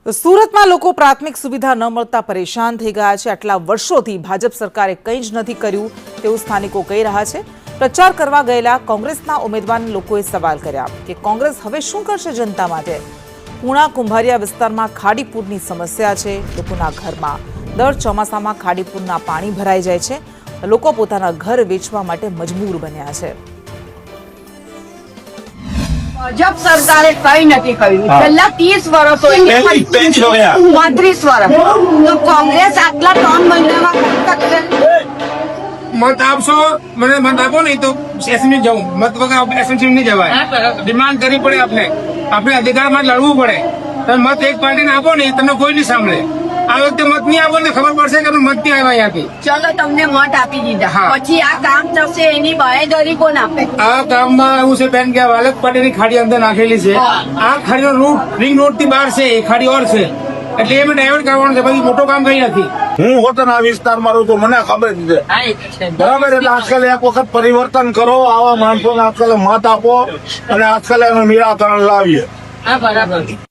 તો સુરતમાં લોકો પ્રાથમિક સુવિધા ન મળતા પરેશાન થઈ ગયા છે। આટલા વર્ષોથી ભાજપ સરકારે કંઈ જ નથી કર્યું તેવું સ્થાનિકો કહી રહ્યા છે। પ્રચાર કરવા ગયેલા કોંગ્રેસના ઉમેદવારને લોકોએ સવાલ કર્યા કે કોંગ્રેસ હવે શું કરશે જનતા માટે। પૂણા કુંભારિયા વિસ્તારમાં ખાડીપુરની સમસ્યા છે। લોકોના ઘરમાં દર ચોમાસામાં ખાડીપુરના પાણી ભરાઈ જાય છે। લોકો પોતાના ઘર વેચવા માટે મજબૂર બન્યા છે। ભાજપ સરકારે કઈ નથી કર્યું છેલ્લા 30 વર્ષ 35 વર્ષ તો કોંગ્રેસ આટલા 3 મહિનામાં मत आपसो मैंने मत आपो नहीं तो एसएमसी जाऊं मत वगैरह एसएमसी नहीं जवाय डिमांड करनी पड़े अपने अधिकार में लड़વું પડે તમે મત એક પાર્ટીને આપો નહીં તમને કોઈ નહીં સાંભળે આ વખતે મત નહીં આપો ને ખબર પડશે કે મત નહીં આવ્યા ત્યાંથી ચલો તમને મત આપી દીધા પછી આ કામ થશે એની બાહેધરી કોણ આપે આ કામમાં એવું છે બેન કે વાલક પાટીની ખાડી અંદર નાખેલી છે આ ખાડીનો રૂટ રિંગ રોડ થી બહાર છે એ ખાડી ઓર છે એટલે એમ ડાયવર્ટ કરવાનું છે પછી મોટો કામ કઈ નથી। હું હોતના વિસ્તારમાં રહું તો મને ખબર જ છે બરાબર। એટલે આજકાલ એક વખત પરિવર્તન કરો, આવા માણસોને આજકાલ મત આપો અને આજકાલ એનું નિરાકરણ લાવીએ। હા બરાબર।